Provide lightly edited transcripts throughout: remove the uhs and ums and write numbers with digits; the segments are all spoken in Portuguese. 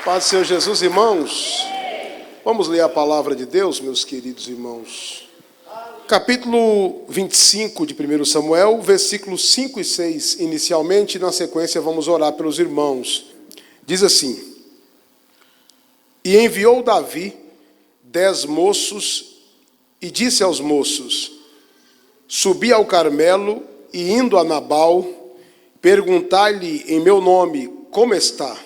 Paz do Senhor Jesus, irmãos. Vamos ler a palavra de Deus, meus queridos irmãos. Capítulo 25 de 1 Samuel, versículos 5 e 6, inicialmente, e na sequência vamos orar pelos irmãos. Diz assim: E enviou Davi 10 moços, e disse aos moços: Subi ao Carmelo, e indo a Nabal, perguntai-lhe em meu nome, como está?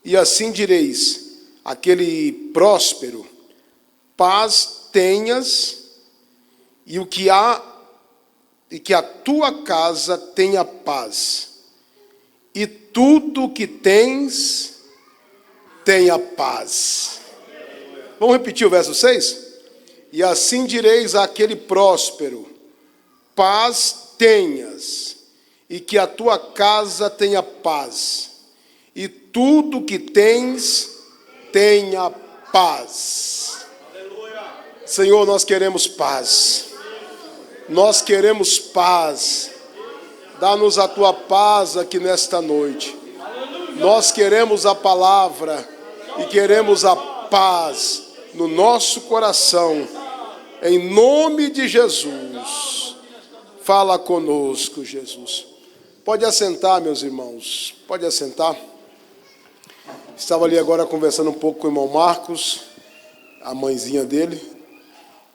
E assim direis, aquele próspero, paz tenhas, e que a tua casa tenha paz, e tudo que tens tenha paz. Vamos repetir o verso 6? E assim direis àquele próspero, paz tenhas, e que a tua casa tenha paz, e tudo que tens tenha paz. Senhor, nós queremos paz. Nós queremos paz. Dá-nos a tua paz aqui nesta noite. Nós queremos a palavra e queremos a paz no nosso coração. Em nome de Jesus. Fala conosco, Jesus. Pode assentar, meus irmãos. Pode assentar. Estava ali agora conversando um pouco com o irmão Marcos, a mãezinha dele,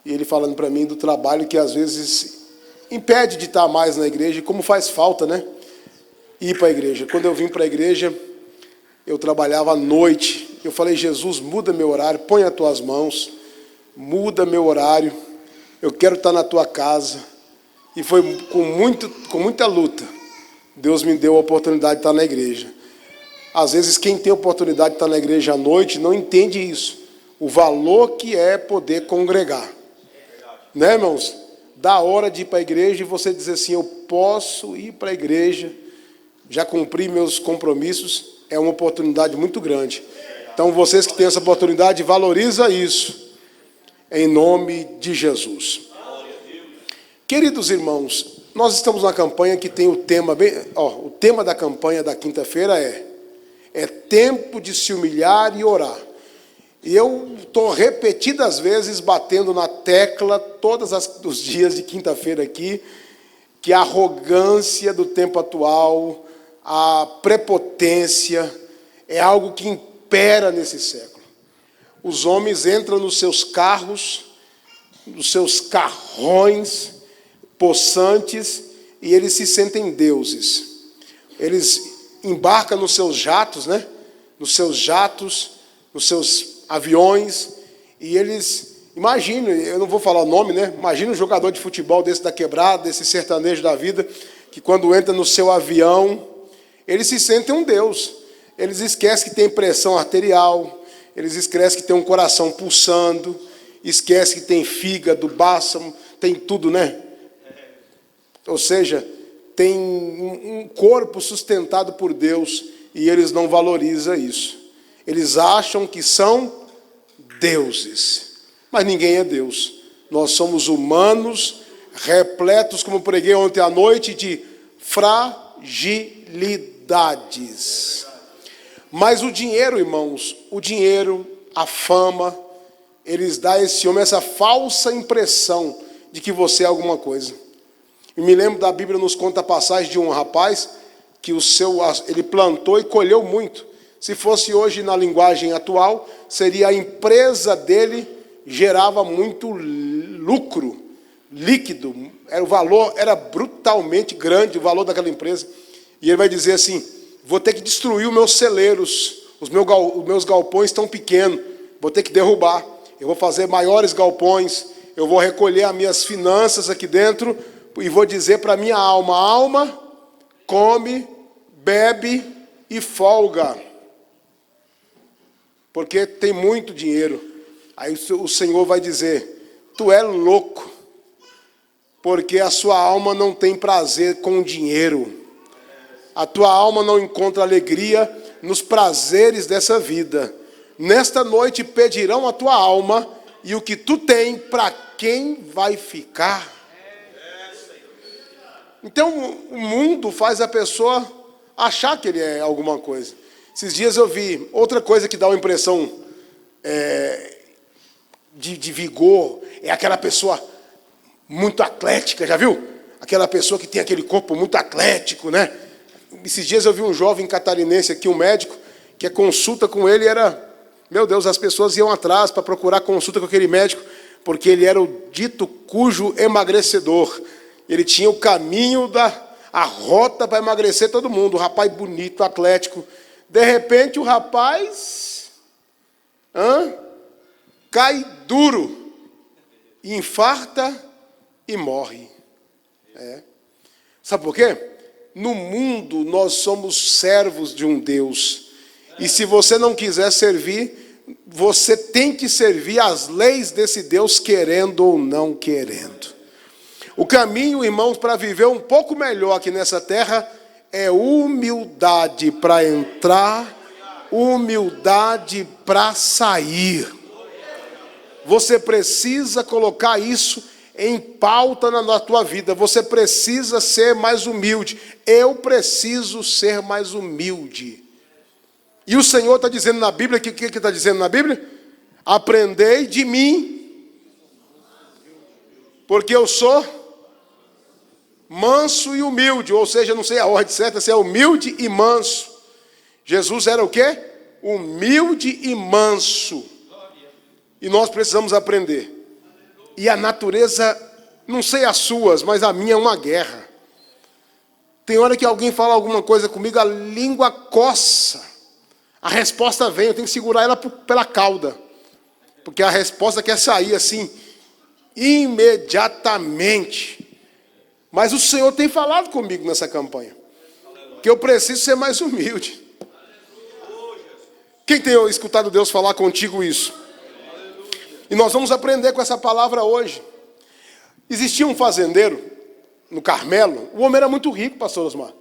e ele falando para mim do trabalho que às vezes impede de estar mais na igreja, e como faz falta, né? Ir para a igreja. Quando eu vim para a igreja, eu trabalhava à noite. Eu falei: Jesus, muda meu horário, põe as tuas mãos, muda meu horário, eu quero estar na tua casa. E foi com muita luta, Deus me deu a oportunidade de estar na igreja. Às vezes quem tem a oportunidade de estar na igreja à noite não entende isso, o valor que é poder congregar. Né, irmãos? Da hora de ir para a igreja e você dizer assim: eu posso ir para a igreja, já cumpri meus compromissos, é uma oportunidade muito grande. Então vocês que têm essa oportunidade, valoriza isso, em nome de Jesus. Queridos irmãos, nós estamos numa campanha que tem o tema, o tema da campanha da quinta-feira é tempo de se humilhar e orar. E eu estou repetidas vezes batendo na tecla, todos os dias de quinta-feira aqui, que a arrogância do tempo atual, a prepotência, é algo que impera nesse século. Os homens entram nos seus carros, nos seus carrões possantes, e eles se sentem deuses. Eles embarcam nos seus jatos, né? Nos seus aviões, e eles, imagina, eu não vou falar o nome, né? Imagina um jogador de futebol desse da quebrada, desse sertanejo da vida, que quando entra no seu avião, eles se sentem um deus. Eles esquecem que tem pressão arterial, eles esquecem que tem um coração pulsando, esquecem que tem fígado, bálsamo, tem tudo, né? Ou seja, tem um corpo sustentado por Deus, e eles não valorizam isso. Eles acham que são deuses, mas ninguém é Deus. Nós somos humanos, repletos, como preguei ontem à noite, de fragilidades. Mas o dinheiro, irmãos, a fama, eles dão a esse homem essa falsa impressão de que você é alguma coisa. E me lembro da Bíblia, nos conta a passagem de um rapaz que ele plantou e colheu muito. Se fosse hoje na linguagem atual, seria a empresa dele gerava muito lucro líquido. O valor era brutalmente grande, o valor daquela empresa. E ele vai dizer assim: vou ter que destruir os meus celeiros, os meus galpões estão pequenos, vou ter que derrubar. Eu vou fazer maiores galpões, eu vou recolher as minhas finanças aqui dentro, e vou dizer para a minha alma: alma, come, bebe e folga, porque tem muito dinheiro. Aí o Senhor vai dizer: tu é louco, porque a sua alma não tem prazer com o dinheiro. A tua alma não encontra alegria nos prazeres dessa vida. Nesta noite pedirão a tua alma, e o que tu tem, para quem vai ficar? Então o mundo faz a pessoa achar que ele é alguma coisa. Esses dias eu vi outra coisa que dá uma impressão de vigor, é aquela pessoa muito atlética, já viu? Aquela pessoa que tem aquele corpo muito atlético, né? Esses dias eu vi um jovem catarinense aqui, um médico, que a consulta com ele era... Meu Deus, as pessoas iam atrás para procurar consulta com aquele médico, porque ele era o dito cujo emagrecedor. Ele tinha o caminho a rota para emagrecer todo mundo. O rapaz bonito, atlético. De repente, o rapaz cai duro, infarta e morre. Sabe por quê? No mundo, nós somos servos de um Deus. E se você não quiser servir, você tem que servir às leis desse Deus, querendo ou não querendo. O caminho, irmãos, para viver um pouco melhor aqui nessa terra é humildade para entrar, humildade para sair. Você precisa colocar isso em pauta na tua vida. Você precisa ser mais humilde. Eu preciso ser mais humilde. E o Senhor está dizendo na Bíblia, o que está dizendo na Bíblia? Aprendei de mim, porque eu sou manso e humilde. Ou seja, não sei a ordem certa, se é humilde e manso. Jesus era o quê? Humilde e manso. E nós precisamos aprender. E a natureza, não sei as suas, mas a minha é uma guerra. Tem hora que alguém fala alguma coisa comigo, a língua coça. A resposta vem, eu tenho que segurar ela pela cauda. Porque a resposta quer sair assim, imediatamente. Mas o Senhor tem falado comigo nessa campanha. Que eu preciso ser mais humilde. Quem tem escutado Deus falar contigo isso? E nós vamos aprender com essa palavra hoje. Existia um fazendeiro no Carmelo. O homem era muito rico, pastor Osmar.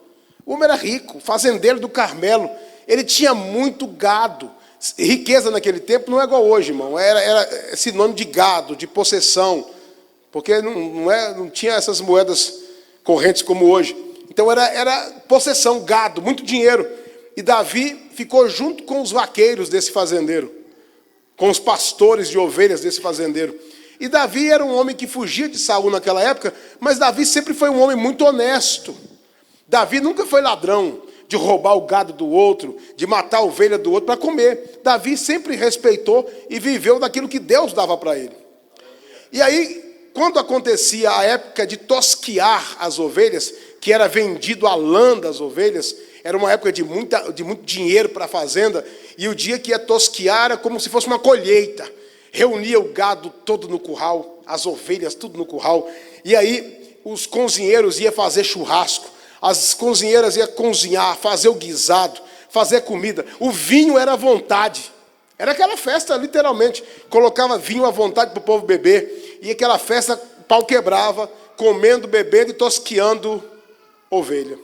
O homem era rico, fazendeiro do Carmelo. Ele tinha muito gado. Riqueza naquele tempo não é igual hoje, irmão. Era sinônimo de gado, de possessão. Porque não tinha essas moedas correntes como hoje. Então era possessão, gado, muito dinheiro. E Davi ficou junto com os vaqueiros desse fazendeiro, com os pastores de ovelhas desse fazendeiro. E Davi era um homem que fugia de Saul naquela época, mas Davi sempre foi um homem muito honesto. Davi nunca foi ladrão, de roubar o gado do outro, de matar a ovelha do outro para comer. Davi sempre respeitou e viveu daquilo que Deus dava para ele. E aí, quando acontecia a época de tosquiar as ovelhas, que era vendido a lã das ovelhas, era uma época de muito dinheiro para a fazenda, e o dia que ia tosquiar era como se fosse uma colheita. Reunia o gado todo no curral, as ovelhas tudo no curral, e aí os cozinheiros iam fazer churrasco, as cozinheiras iam cozinhar, fazer o guisado, fazer comida. O vinho era à vontade. Era aquela festa, literalmente. Colocava vinho à vontade para o povo beber. E aquela festa, pau quebrava, comendo, bebendo e tosquiando ovelha.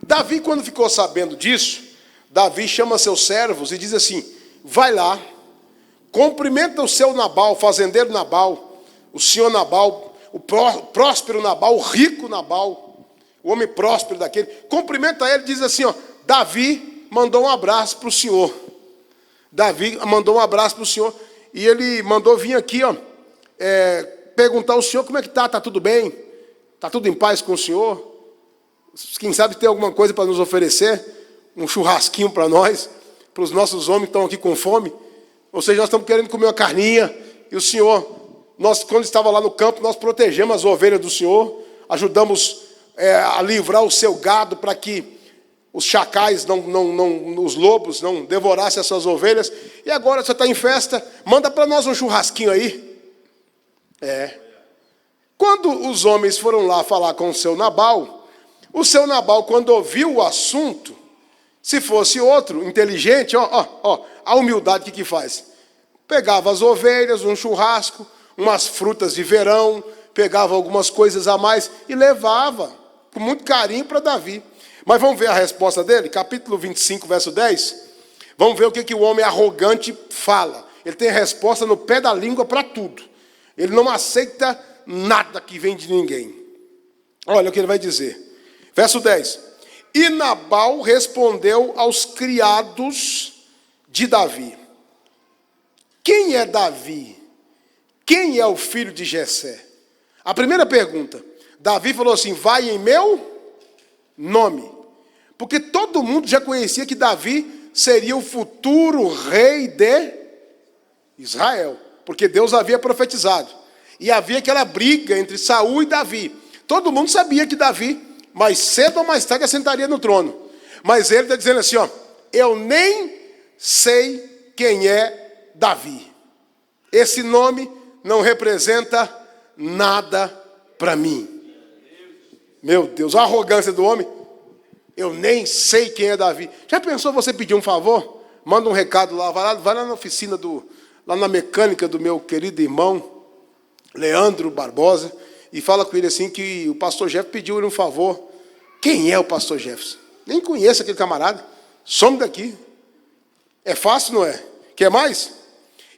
Davi, quando ficou sabendo disso, Davi chama seus servos e diz assim: vai lá, cumprimenta o seu Nabal, o fazendeiro Nabal, o senhor Nabal, o próspero Nabal, o rico Nabal, o homem próspero daquele. Cumprimenta ele e diz assim, ó: Davi mandou um abraço para o senhor. Davi mandou um abraço para o senhor. E ele mandou vir aqui, ó, perguntar ao senhor como é que está. Está tudo bem? Está tudo em paz com o senhor? Quem sabe tem alguma coisa para nos oferecer? Um churrasquinho para nós, para os nossos homens que estão aqui com fome. Ou seja, nós estamos querendo comer uma carninha. E o senhor, nós, quando estava lá no campo, nós protegemos as ovelhas do senhor, ajudamos a livrar o seu gado para que os chacais, os lobos não devorassem as suas ovelhas. E agora você está em festa, manda para nós um churrasquinho aí. Quando os homens foram lá falar com o seu Nabal, quando ouviu o assunto, se fosse outro, inteligente, a humildade que faz? Pegava as ovelhas, um churrasco, umas frutas de verão, pegava algumas coisas a mais e levava com muito carinho para Davi. Mas vamos ver a resposta dele? Capítulo 25, verso 10. Vamos ver o que o homem arrogante fala. Ele tem resposta no pé da língua para tudo. Ele não aceita nada que vem de ninguém. Olha o que ele vai dizer. Verso 10. E Nabal respondeu aos criados de Davi: quem é Davi? Quem é o filho de Jessé? A primeira pergunta, Davi falou assim: vai em meu nome. Porque todo mundo já conhecia que Davi seria o futuro rei de Israel. Porque Deus havia profetizado. E havia aquela briga entre Saul e Davi. Todo mundo sabia que Davi, mais cedo ou mais tarde, assentaria no trono. Mas ele está dizendo assim, ó: eu nem sei quem é Davi. Esse nome não representa nada para mim. Meu Deus, a arrogância do homem. Eu nem sei quem é Davi. Já pensou você pedir um favor? Manda um recado lá, vai lá na oficina, lá na mecânica do meu querido irmão, Leandro Barbosa, e fala com ele assim que o pastor Jefferson pediu ele um favor. Quem é o pastor Jefferson? Nem conheço aquele camarada. Some daqui. É fácil, não é? Quer mais?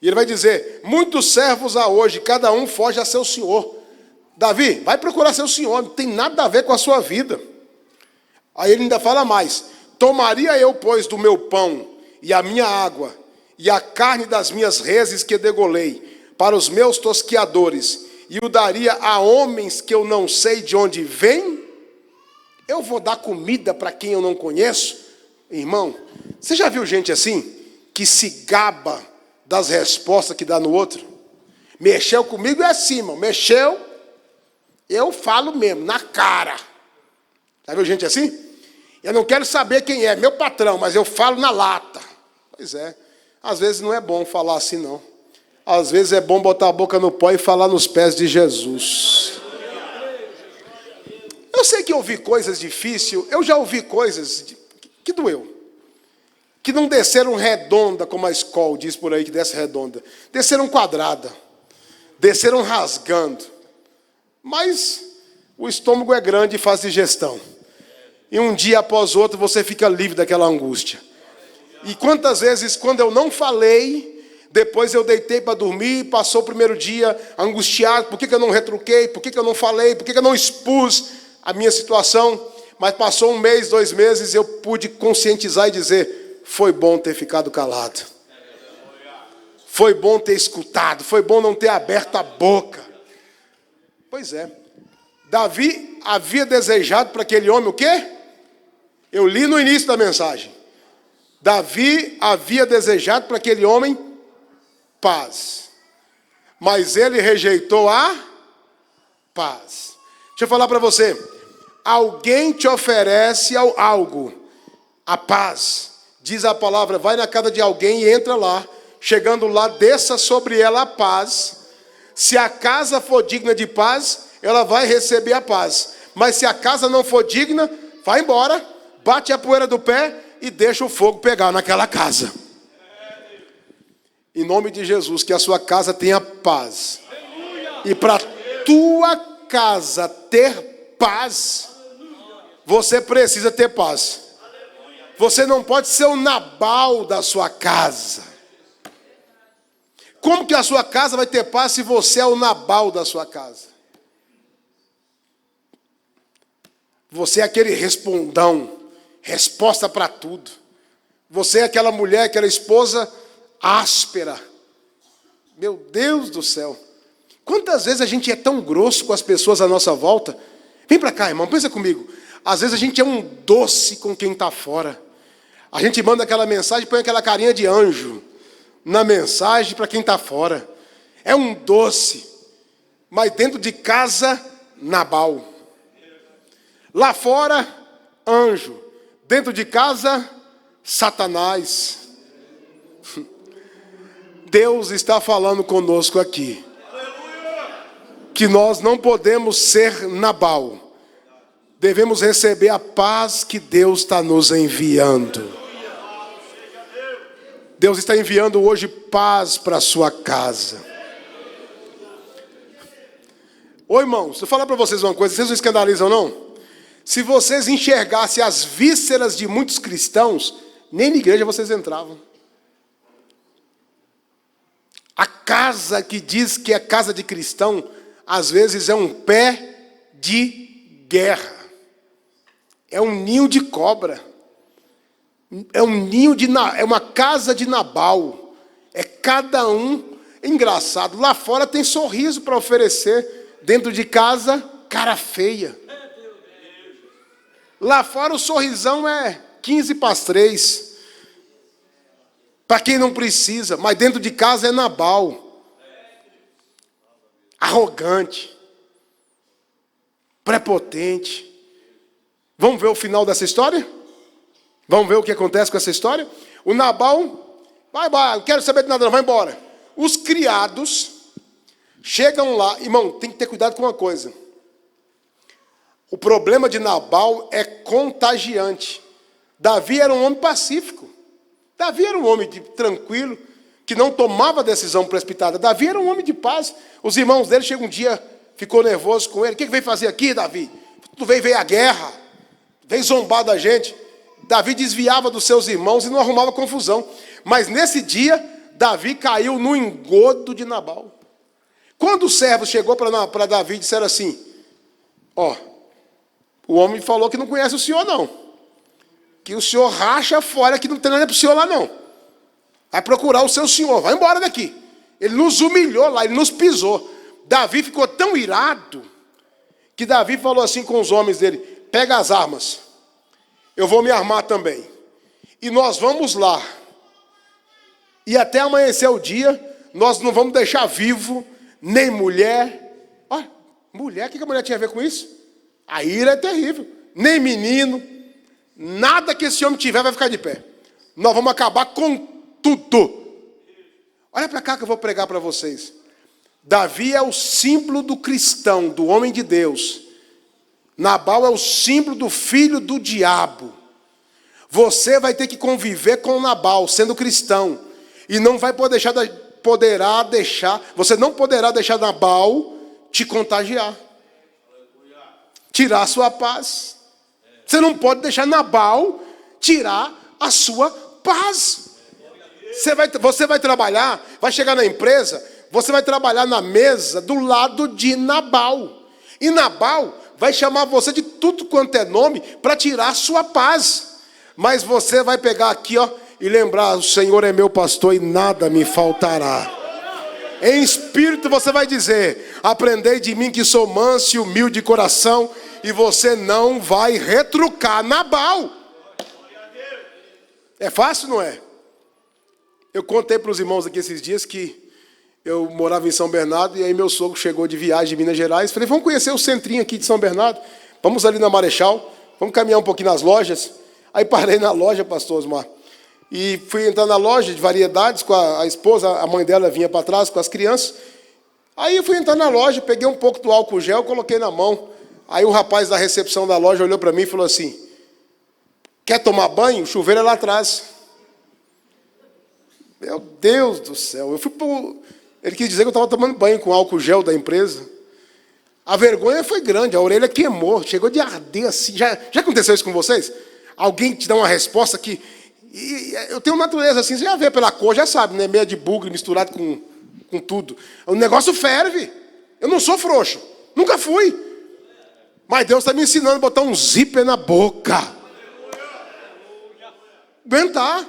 E ele vai dizer: muitos servos há hoje, cada um foge a seu senhor. Davi, vai procurar seu senhor, não tem nada a ver com a sua vida. Aí ele ainda fala mais: tomaria eu, pois, do meu pão e a minha água e a carne das minhas reses que degolei para os meus tosquiadores e o daria a homens que eu não sei de onde vêm? Eu vou dar comida para quem eu não conheço? Irmão, você já viu gente assim, que se gaba das respostas que dá no outro? Mexeu comigo é assim, irmão. Mexeu, eu falo mesmo, na cara. Já viu gente assim? Eu não quero saber quem é, meu patrão, mas eu falo na lata. Pois é, às vezes não é bom falar assim, não. Às vezes é bom botar a boca no pó e falar nos pés de Jesus. Eu sei que ouvi coisas difíceis, eu já ouvi coisas que doeu. Que não desceram redonda, como a escola diz por aí que desce redonda. Desceram quadrada. Desceram rasgando. Mas o estômago é grande e faz digestão. E um dia após outro você fica livre daquela angústia. E quantas vezes, quando eu não falei, depois eu deitei para dormir, passou o primeiro dia angustiado: por que eu não retruquei, por que eu não falei, por que eu não expus a minha situação? Mas passou 1 mês, 2 meses, eu pude conscientizar e dizer: foi bom ter ficado calado. Foi bom ter escutado, foi bom não ter aberto a boca. Pois é. Davi havia desejado para aquele homem o quê? Eu li no início da mensagem. Davi havia desejado para aquele homem paz. Mas ele rejeitou a paz. Deixa eu falar para você. Alguém te oferece algo, a paz. Diz a palavra: vai na casa de alguém e entra lá. Chegando lá, desça sobre ela a paz. Se a casa for digna de paz, ela vai receber a paz. Mas se a casa não for digna, vai embora, bate a poeira do pé e deixa o fogo pegar naquela casa. Em nome de Jesus, que a sua casa tenha paz. E para tua casa ter paz, você precisa ter paz. Você não pode ser o Nabal da sua casa. Como que a sua casa vai ter paz se você é o Nabal da sua casa? Você é aquele respondão, resposta para tudo. Você é aquela mulher, aquela esposa áspera. Meu Deus do céu. Quantas vezes a gente é tão grosso com as pessoas à nossa volta? Vem para cá, irmão, pensa comigo. Às vezes a gente é um doce com quem está fora. A gente manda aquela mensagem, põe aquela carinha de anjo na mensagem para quem está fora. É um doce. Mas dentro de casa, Nabal. Lá fora, anjo. Dentro de casa, Satanás. Deus está falando conosco aqui. Que nós não podemos ser Nabal. Devemos receber a paz que Deus está nos enviando. Deus está enviando hoje paz para a sua casa. Ô irmãos, deixa eu falar para vocês uma coisa, vocês não escandalizam não? Se vocês enxergassem as vísceras de muitos cristãos, nem na igreja vocês entravam. A casa que diz que é casa de cristão, às vezes é um pé de guerra. É um ninho de cobra. É uma casa de Nabal. É cada um engraçado. Lá fora tem sorriso para oferecer. Dentro de casa, cara feia. Lá fora o sorrisão é 15 para as 3. Para quem não precisa. Mas dentro de casa é Nabal. Arrogante. Prepotente. Vamos ver o final dessa história? Vamos ver o que acontece com essa história? O Nabal, vai, não quero saber de nada não, vai embora. Os criados chegam lá, irmão, tem que ter cuidado com uma coisa. O problema de Nabal é contagiante. Davi era um homem pacífico. Davi era um homem tranquilo, que não tomava decisão precipitada. Davi era um homem de paz. Os irmãos dele chegam um dia, ficou nervoso com ele. O que veio fazer aqui, Davi? Tu veio a guerra. Veio zombar da gente. Davi desviava dos seus irmãos e não arrumava confusão. Mas nesse dia, Davi caiu no engodo de Nabal. Quando o servo chegou para Davi e disseram assim, o homem falou que não conhece o senhor não. Que o senhor racha fora, que não tem nada para o senhor lá não. Vai procurar o seu senhor, vai embora daqui. Ele nos humilhou lá, ele nos pisou. Davi ficou tão irado, que Davi falou assim com os homens dele, pega as armas, eu vou me armar também. E nós vamos lá. E até amanhecer o dia, nós não vamos deixar vivo nem mulher. Mulher, o que a mulher tinha a ver com isso? A ira é terrível. Nem menino, nada que esse homem tiver vai ficar de pé. Nós vamos acabar com tudo. Olha para cá que eu vou pregar para vocês. Davi é o símbolo do cristão, do homem de Deus. Nabal é o símbolo do filho do diabo. Você vai ter que conviver com Nabal, sendo cristão. E não vai você não poderá deixar Nabal te contagiar. Tirar a sua paz. Você não pode deixar Nabal tirar a sua paz. Você vai trabalhar, vai chegar na empresa, você vai trabalhar na mesa do lado de Nabal. E Nabal vai chamar você de tudo quanto é nome para tirar a sua paz. Mas você vai pegar aqui, e lembrar, o Senhor é meu pastor e nada me faltará. Em espírito você vai dizer, aprendei de mim que sou manso e humilde de coração, e você não vai retrucar Nabal. É fácil, não é? Eu contei para os irmãos aqui esses dias que eu morava em São Bernardo, e aí meu sogro chegou de viagem de Minas Gerais. Falei, vamos conhecer o centrinho aqui de São Bernardo. Vamos ali na Marechal, vamos caminhar um pouquinho nas lojas. Aí parei na loja, pastor Osmar, e fui entrar na loja de variedades com a esposa, a mãe dela vinha para trás com as crianças. Aí eu fui entrar na loja, peguei um pouco do álcool gel, coloquei na mão. Aí o rapaz da recepção da loja olhou para mim e falou assim, quer tomar banho? O chuveiro é lá atrás. Meu Deus do céu, ele quis dizer que eu estava tomando banho com álcool gel da empresa. A vergonha foi grande, a orelha queimou, chegou de arder assim. Já aconteceu isso com vocês? Alguém te dá uma resposta que... eu tenho natureza assim, você já vê pela cor, já sabe, né? Meia de bugre misturado com tudo. O negócio ferve. Eu não sou frouxo, nunca fui. Mas Deus está me ensinando a botar um zíper na boca. Aguentar.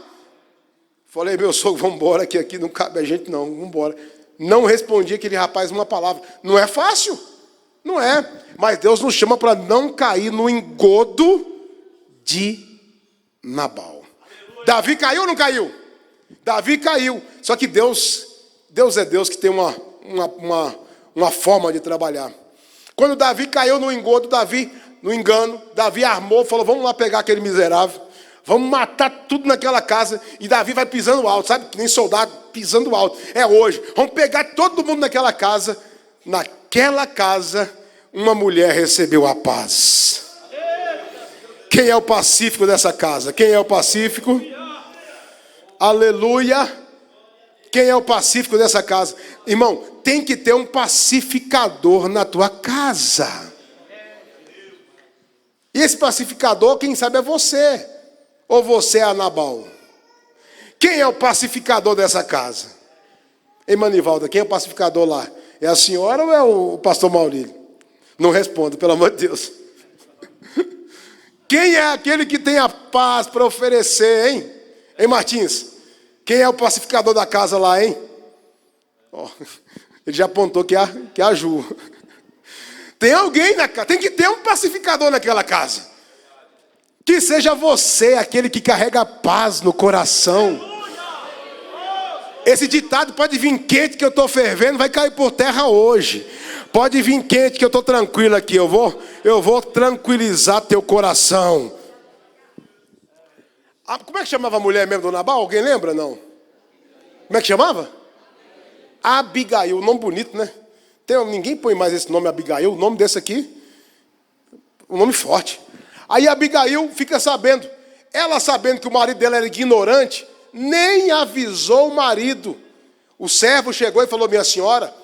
Falei, meu sogro, vamos embora, que aqui não cabe a gente não, vamos embora. Não respondi aquele rapaz uma palavra. Não é fácil, não é. Mas Deus nos chama para não cair no engodo de Nabal. Davi caiu ou não caiu? Davi caiu. Só que Deus é Deus que tem uma forma de trabalhar. Quando Davi caiu no engodo, no engano, Davi armou, falou, vamos lá pegar aquele miserável. Vamos matar tudo naquela casa. E Davi vai pisando alto, sabe? Que nem soldado pisando alto. É hoje. Vamos pegar todo mundo naquela casa. Naquela casa, uma mulher recebeu a paz. Quem é o pacífico dessa casa? Quem é o pacífico? Aleluia. Quem é o pacífico dessa casa? Irmão, tem que ter um pacificador na tua casa. E esse pacificador, quem sabe, é você. Ou você é a Nabal? Quem é o pacificador dessa casa? Ei, Manivalda, quem é o pacificador lá? É a senhora ou é o pastor Maurílio? Não responda, pelo amor de Deus. Quem é aquele que tem a paz para oferecer, hein? Hein, Martins? Quem é o pacificador da casa lá, hein? Oh, ele já apontou que é a Ju. Tem alguém na casa, tem que ter um pacificador naquela casa. Que seja você aquele que carrega a paz no coração. Esse ditado pode vir quente que eu estou fervendo, vai cair por terra hoje. Pode vir quente que eu estou tranquilo aqui. Eu vou tranquilizar teu coração. Como é que chamava a mulher mesmo do Nabal? Alguém lembra? Não. Como é que chamava? Abigail. Nome bonito, né? Ninguém põe mais esse nome Abigail. O nome desse aqui, um nome forte. Aí Abigail fica sabendo. Ela sabendo que o marido dela era ignorante, nem avisou o marido. O servo chegou e falou: minha senhora,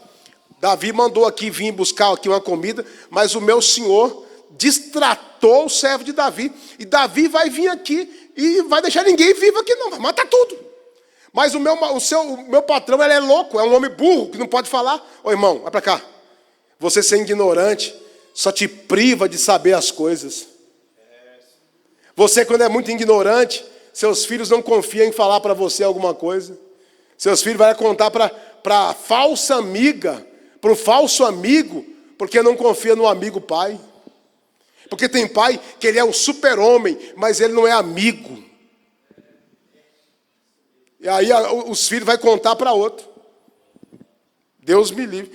Davi mandou aqui vir buscar aqui uma comida, mas o meu senhor distratou o servo de Davi. E Davi vai vir aqui e vai deixar ninguém vivo aqui não, vai matar tudo. Mas o meu patrão, ele é louco, é um homem burro, que não pode falar. Ô irmão, vai para cá. Você ser ignorante só te priva de saber as coisas. Você, quando é muito ignorante, seus filhos não confiam em falar para você alguma coisa. Seus filhos vão contar para a falsa amiga, para o falso amigo, porque não confia no amigo pai. Porque tem pai que ele é um super-homem, mas ele não é amigo. E aí os filhos vão contar para outro. Deus me livre.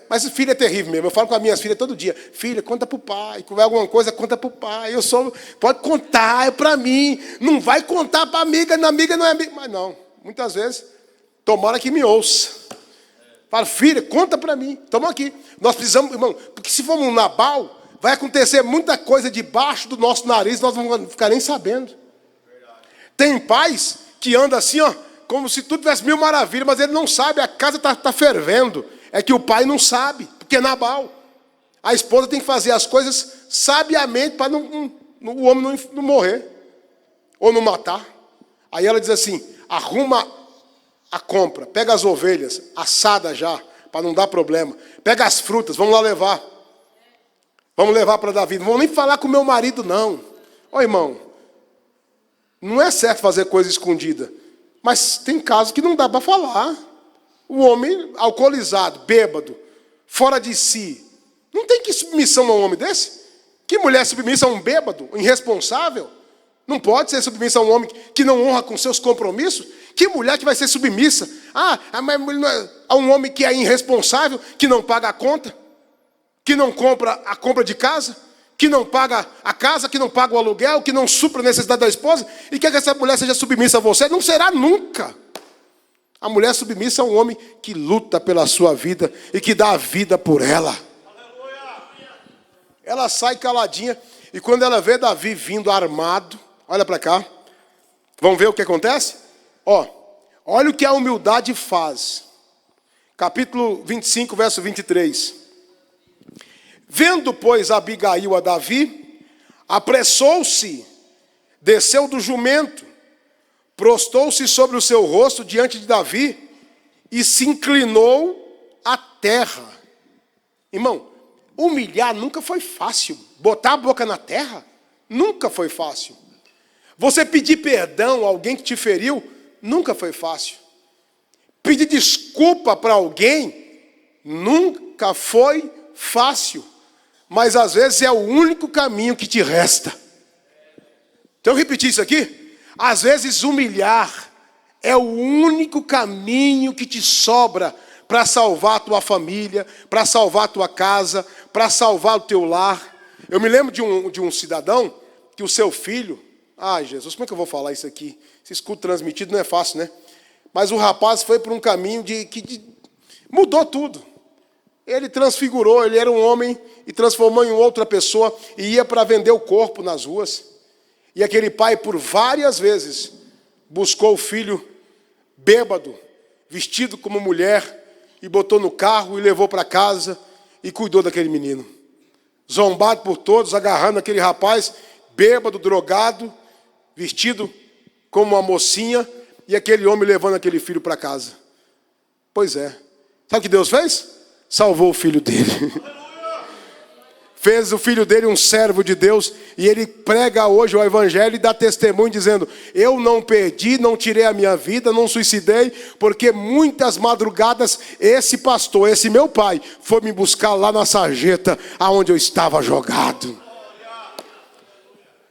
Mas o filho é terrível mesmo. Eu falo com as minhas filhas todo dia: filha, conta para o pai. Quando vai alguma coisa, conta para o pai. Pode contar, é para mim. Não vai contar para a amiga, na amiga não é amiga. Mas não, muitas vezes, tomara que me ouça. Fala: filha, conta para mim. Estamos aqui. Nós precisamos, irmão, porque se formos um Nabal, vai acontecer muita coisa debaixo do nosso nariz, nós não vamos ficar nem sabendo. Tem pais que andam assim, ó, como se tudo tivesse mil maravilhas, mas ele não sabe, a casa está fervendo. É que o pai não sabe, porque é Nabal. A esposa tem que fazer as coisas sabiamente para o homem não morrer, ou não matar. Aí ela diz assim: arruma a compra, pega as ovelhas, assadas já, para não dar problema. Pega as frutas, vamos lá levar. Vamos levar para Davi. Não vamos nem falar com o meu marido, não. Ô irmão, não é certo fazer coisa escondida. Mas tem casos que não dá para falar. O homem alcoolizado, bêbado, fora de si. Não tem que submissão a um homem desse? Que mulher submissa a um bêbado, irresponsável? Não pode ser submissa a um homem que não honra com seus compromissos? Que mulher que vai ser submissa a um homem que é irresponsável, que não paga a conta, que não compra a compra de casa, que não paga a casa, que não paga o aluguel, que não supra a necessidade da esposa, e quer que essa mulher seja submissa a você? Não será nunca. A mulher submissa é um homem que luta pela sua vida e que dá a vida por ela. Ela sai caladinha, e quando ela vê Davi vindo armado, olha para cá, vamos ver o que acontece? Olha o que a humildade faz. Capítulo 25, verso 23. Vendo, pois, Abigail a Davi, apressou-se, desceu do jumento, prostou-se sobre o seu rosto diante de Davi e se inclinou à terra. Irmão, humilhar nunca foi fácil. Botar a boca na terra nunca foi fácil. Você pedir perdão a alguém que te feriu nunca foi fácil. Pedir desculpa para alguém nunca foi fácil. Mas às vezes é o único caminho que te resta. Então eu repetir isso aqui. Às vezes humilhar é o único caminho que te sobra para salvar a tua família, para salvar a tua casa, para salvar o teu lar. Eu me lembro de um cidadão que o seu filho... Ai, Jesus, como é que eu vou falar isso aqui? Esse escudo transmitido não é fácil, né? Mas o rapaz foi por um caminho que mudou tudo. Ele transfigurou, ele era um homem e transformou em outra pessoa e ia para vender o corpo nas ruas. E aquele pai, por várias vezes, buscou o filho bêbado, vestido como mulher, e botou no carro e levou para casa e cuidou daquele menino. Zombado por todos, agarrando aquele rapaz, bêbado, drogado, vestido como uma mocinha, e aquele homem levando aquele filho para casa. Pois é. Sabe o que Deus fez? Salvou o filho dele. fez o filho dele um servo de Deus, e ele prega hoje o evangelho e dá testemunho dizendo: eu não perdi, não tirei a minha vida, não suicidei, porque muitas madrugadas esse pastor, esse meu pai, foi me buscar lá na sarjeta, aonde eu estava jogado.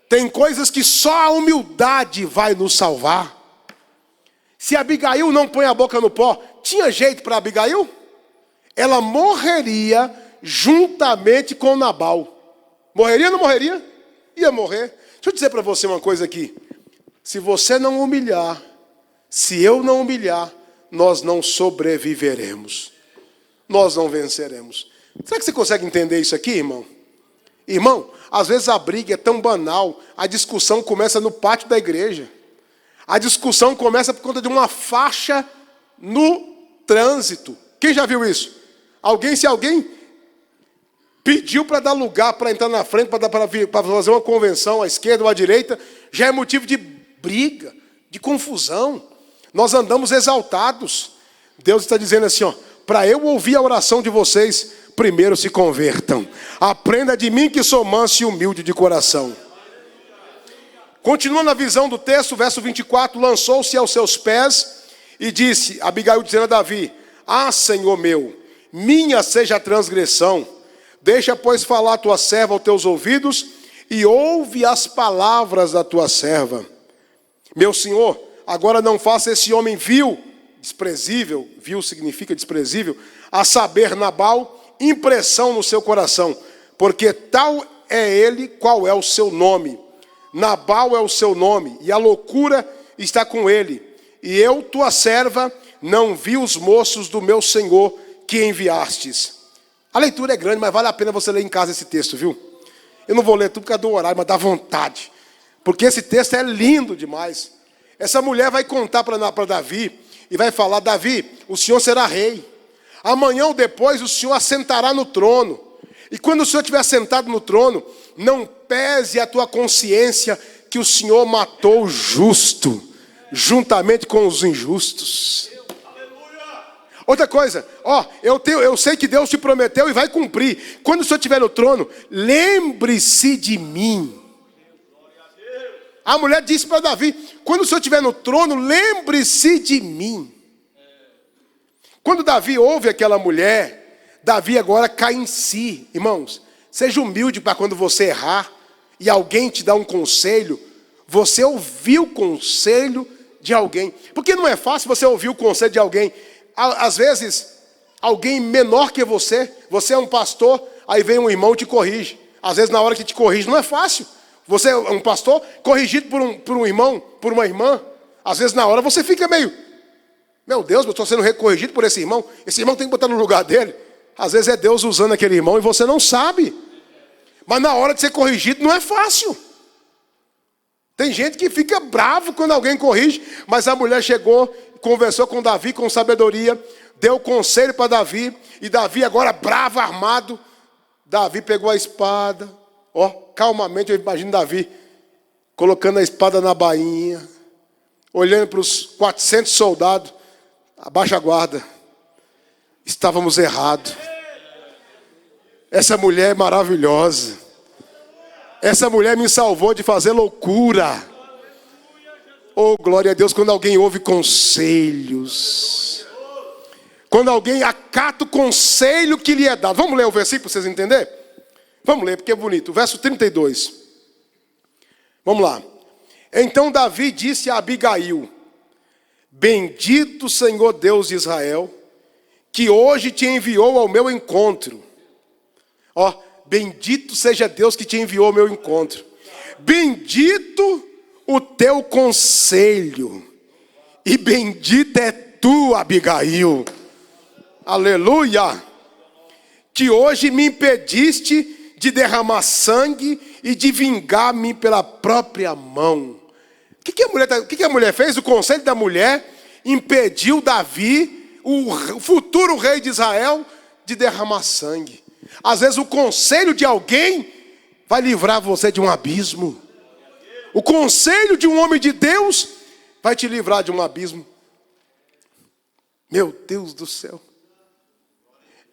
Tem coisas que só a humildade vai nos salvar. Se Abigail não põe a boca no pó, tinha jeito para Abigail? Ela morreria juntamente com Nabal. Morreria ou não morreria? Ia morrer. Deixa eu dizer para você uma coisa aqui. Se você não humilhar, se eu não humilhar, nós não sobreviveremos. Nós não venceremos. Será que você consegue entender isso aqui, irmão? Irmão, às vezes a briga é tão banal, a discussão começa no pátio da igreja. A discussão começa por conta de uma faixa no trânsito. Quem já viu isso? Se alguém pediu para dar lugar, para entrar na frente, para fazer uma convenção à esquerda ou à direita, já é motivo de briga, de confusão. Nós andamos exaltados. Deus está dizendo assim, para eu ouvir a oração de vocês, primeiro se convertam. Aprenda de mim que sou manso e humilde de coração. Continua na visão do texto, verso 24, lançou-se aos seus pés e disse, Abigail dizendo a Davi: ah, Senhor meu, minha seja a transgressão. Deixa, pois, falar a tua serva aos teus ouvidos e ouve as palavras da tua serva. Meu senhor, agora não faça esse homem vil, desprezível, vil significa desprezível, a saber, Nabal, impressão no seu coração, porque tal é ele qual é o seu nome. Nabal é o seu nome, e a loucura está com ele. E eu, tua serva, não vi os moços do meu senhor que enviastes. A leitura é grande, mas vale a pena você ler em casa esse texto, viu? Eu não vou ler tudo por causa do horário, mas dá vontade. Porque esse texto é lindo demais. Essa mulher vai contar para Davi e vai falar: Davi, o senhor será rei. Amanhã ou depois o senhor assentará no trono. E quando o senhor estiver sentado no trono, não pese a tua consciência que o senhor matou o justo, juntamente com os injustos. Outra coisa, eu sei que Deus te prometeu e vai cumprir. Quando o senhor estiver no trono, lembre-se de mim. A mulher disse para Davi: quando o senhor estiver no trono, lembre-se de mim. Quando Davi ouve aquela mulher, Davi agora cai em si. Irmãos, seja humilde para quando você errar e alguém te dá um conselho, você ouvir o conselho de alguém. Porque não é fácil você ouvir o conselho de alguém. Às vezes, alguém menor que você é um pastor, aí vem um irmão e te corrige. Às vezes, na hora que te corrige, não é fácil. Você é um pastor corrigido por um irmão, por uma irmã. Às vezes, na hora, você fica meio: meu Deus, eu estou sendo corrigido por esse irmão tem que botar no lugar dele. Às vezes é Deus usando aquele irmão e você não sabe. Mas na hora de ser corrigido, não é fácil. Tem gente que fica bravo quando alguém corrige, mas a mulher chegou, conversou com Davi com sabedoria, deu conselho para Davi, e Davi agora bravo, armado. Davi pegou a espada, calmamente, eu imagino Davi colocando a espada na bainha, olhando para os 400 soldados, abaixa a guarda, estávamos errados. Essa mulher é maravilhosa. Essa mulher me salvou de fazer loucura. Oh, glória a Deus, quando alguém ouve conselhos. Quando alguém acata o conselho que lhe é dado. Vamos ler o versículo para vocês entenderem? Vamos ler, porque é bonito. Verso 32. Vamos lá. Então Davi disse a Abigail: bendito Senhor Deus de Israel, que hoje te enviou ao meu encontro. Bendito seja Deus que te enviou ao meu encontro. Bendito o teu conselho, e bendita é tu, Abigail. Aleluia. Que hoje me impediste de derramar sangue e de vingar-me pela própria mão. O que a mulher fez? O conselho da mulher impediu Davi, o futuro rei de Israel, de derramar sangue. Às vezes o conselho de alguém vai livrar você de um abismo. O conselho de um homem de Deus vai te livrar de um abismo. Meu Deus do céu.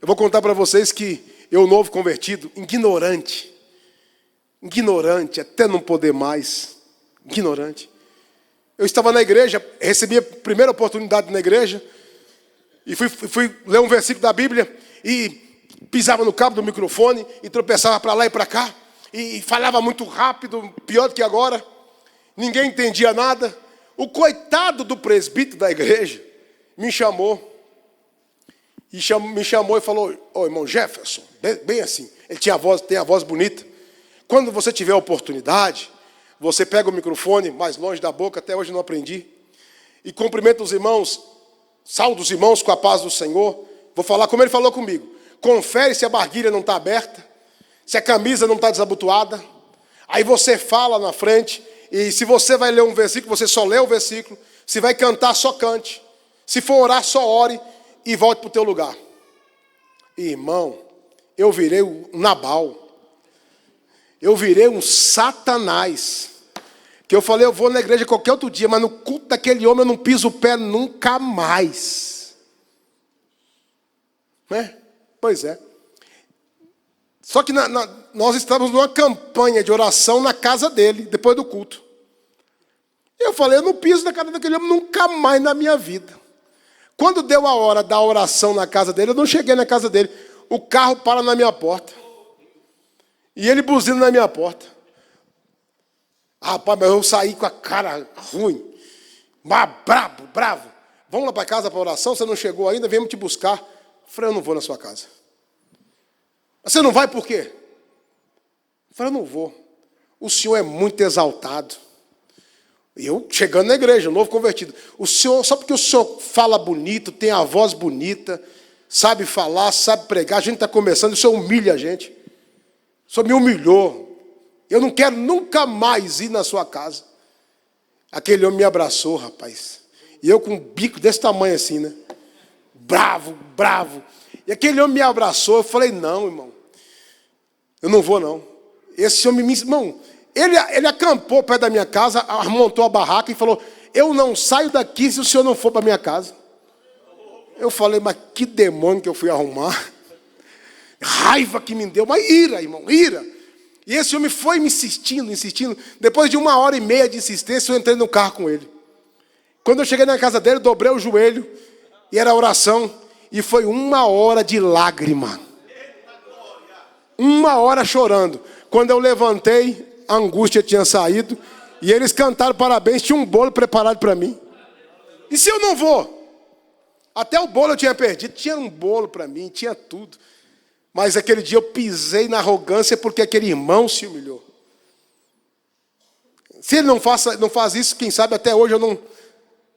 Eu vou contar para vocês que Eu, novo convertido, ignorante, até não poder mais, ignorante. Eu estava na igreja, recebi a primeira oportunidade na igreja, e fui ler um versículo da Bíblia, e pisava no cabo do microfone, e tropeçava para lá e para cá, e falava muito rápido, pior do que agora, ninguém entendia nada. O coitado do presbítero da igreja me chamou e falou: ô irmão Jefferson, bem assim, ele tem a voz bonita. Quando você tiver a oportunidade, você pega o microfone mais longe da boca, até hoje não aprendi, e cumprimenta os irmãos, sauda os irmãos com a paz do Senhor. Vou falar como ele falou comigo. Confere se a barguilha não está aberta, se a camisa não está desabotoada. Aí você fala na frente, e se você vai ler um versículo, você só lê o versículo. Se vai cantar, só cante. Se for orar, só ore e volte para o teu lugar. Irmão, eu virei um Nabal. Eu virei um Satanás. Que eu falei, eu vou na igreja qualquer outro dia, mas no culto daquele homem eu não piso o pé nunca mais. Né? Pois é. Só que nós estávamos numa campanha de oração na casa dele, depois do culto. Eu falei, eu não piso na casa daquele homem nunca mais na minha vida. Quando deu a hora da oração na casa dele, eu não cheguei na casa dele. O carro para na minha porta. E ele buzina na minha porta. Rapaz, mas eu saí com a cara ruim. Mas bravo. Vamos lá para casa para oração, você não chegou ainda, viemos te buscar. Eu falei, eu não vou na sua casa. Você não vai por quê? Eu falei, eu não vou. O senhor é muito exaltado. Eu chegando na igreja, novo convertido. O senhor, só porque o senhor fala bonito, tem a voz bonita, sabe falar, sabe pregar, a gente está começando, o senhor humilha a gente. O senhor me humilhou. Eu não quero nunca mais ir na sua casa. Aquele homem me abraçou, rapaz. E eu com um bico desse tamanho assim, né? Bravo. E aquele homem me abraçou, eu falei, não, irmão. Eu não vou, não. Esse homem, irmão, ele acampou perto da minha casa, montou a barraca e falou, eu não saio daqui se o senhor não for para minha casa. Eu falei, mas que demônio que eu fui arrumar. Raiva que me deu, mas ira, irmão, ira. E esse homem foi me insistindo. Depois de 1h30 de insistência, eu entrei no carro com ele. Quando eu cheguei na casa dele, dobrei o joelho, e era oração, e foi 1 hora de lágrima. 1 hora chorando. Quando eu levantei, a angústia tinha saído, e eles cantaram parabéns, tinha um bolo preparado para mim. E se eu não vou? Até o bolo eu tinha perdido, tinha um bolo para mim, tinha tudo. Mas aquele dia eu pisei na arrogância porque aquele irmão se humilhou. Se ele não faz isso, quem sabe até hoje eu não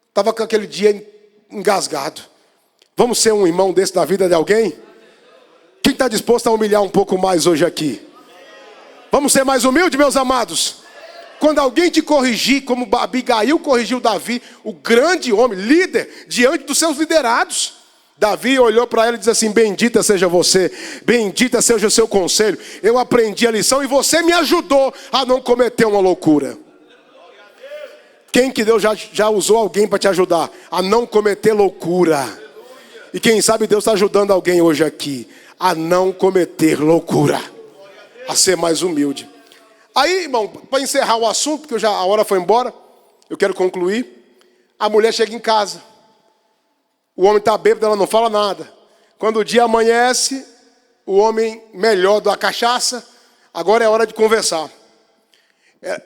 estava com aquele dia engasgado. Vamos ser um irmão desse na vida de alguém? Quem está disposto a humilhar um pouco mais hoje aqui? Vamos ser mais humildes, meus amados? Quando alguém te corrigir, como Abigail corrigiu Davi, o grande homem, líder, diante dos seus liderados, Davi olhou para ela e disse assim, bendita seja você, bendita seja o seu conselho, eu aprendi a lição e você me ajudou a não cometer uma loucura. Quem que Deus já usou alguém para te ajudar a não cometer loucura? E quem sabe Deus está ajudando alguém hoje aqui a não cometer loucura, a ser mais humilde. Aí, irmão, para encerrar o assunto, porque a hora foi embora, eu quero concluir. A mulher chega em casa. O homem está bêbado, ela não fala nada. Quando o dia amanhece, o homem melhor da cachaça, agora é hora de conversar.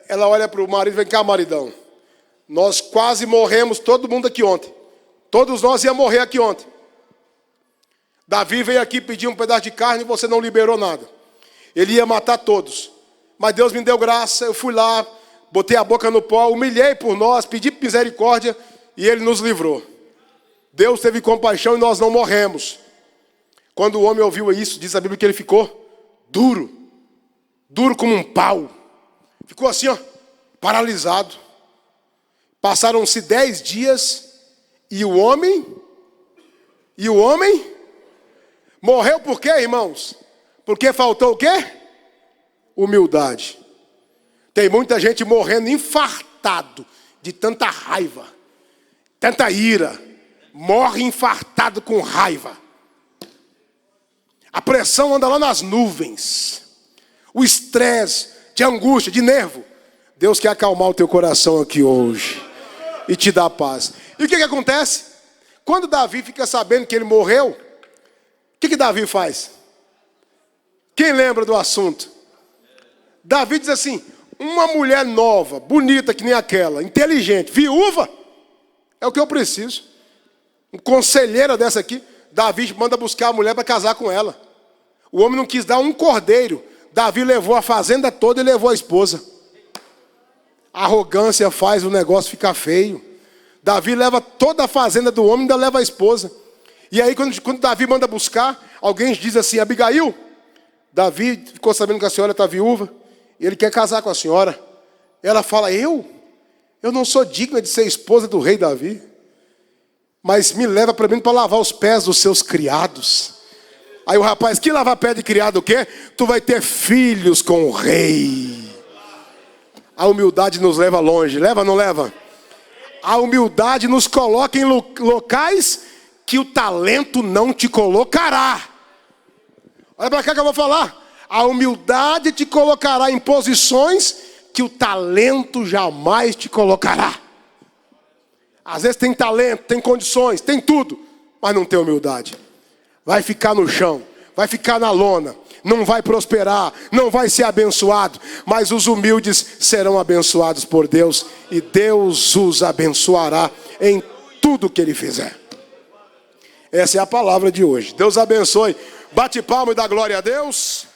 Ela olha para o marido, vem cá, maridão. Nós quase morremos, todo mundo aqui ontem. Todos nós íamos morrer aqui ontem. Davi veio aqui pedir um pedaço de carne e você não liberou nada. Ele ia matar todos. Mas Deus me deu graça, eu fui lá, botei a boca no pó, humilhei por nós, pedi misericórdia e Ele nos livrou. Deus teve compaixão e nós não morremos. Quando o homem ouviu isso, diz a Bíblia que ele ficou duro como um pau. Ficou assim, ó, paralisado. Passaram-se 10 dias e o homem morreu por quê, irmãos? Porque faltou o quê? Humildade. Tem muita gente morrendo infartado de tanta raiva, tanta ira. Morre infartado com raiva. A pressão anda lá nas nuvens. O estresse, de angústia, de nervo. Deus quer acalmar o teu coração aqui hoje e te dar paz. E o que acontece? Quando Davi fica sabendo que ele morreu, o que Davi faz? Quem lembra do assunto? Davi diz assim: uma mulher nova, bonita que nem aquela, inteligente, viúva, é o que eu preciso. Um conselheira dessa aqui. Davi manda buscar a mulher para casar com ela. O homem não quis dar um cordeiro. Davi levou a fazenda toda e levou a esposa. A arrogância faz o negócio ficar feio. Davi leva toda a fazenda do homem e ainda leva a esposa. E aí quando Davi manda buscar, alguém diz assim: Abigail, Davi ficou sabendo que a senhora está viúva e ele quer casar com a senhora. Ela fala: eu não sou digna de ser esposa do rei Davi, mas me leva para mim para lavar os pés dos seus criados. Aí o rapaz: que lavar pé de criado o quê? Tu vai ter filhos com o rei. A humildade nos leva longe, leva ou não leva? A humildade nos coloca em locais que o talento não te colocará. Olha para cá que eu vou falar. A humildade te colocará em posições que o talento jamais te colocará. Às vezes tem talento, tem condições, tem tudo, mas não tem humildade. Vai ficar no chão, vai ficar na lona, não vai prosperar, não vai ser abençoado. Mas os humildes serão abençoados por Deus, e Deus os abençoará em tudo que Ele fizer. Essa é a palavra de hoje. Deus abençoe. Bate palma e dá glória a Deus.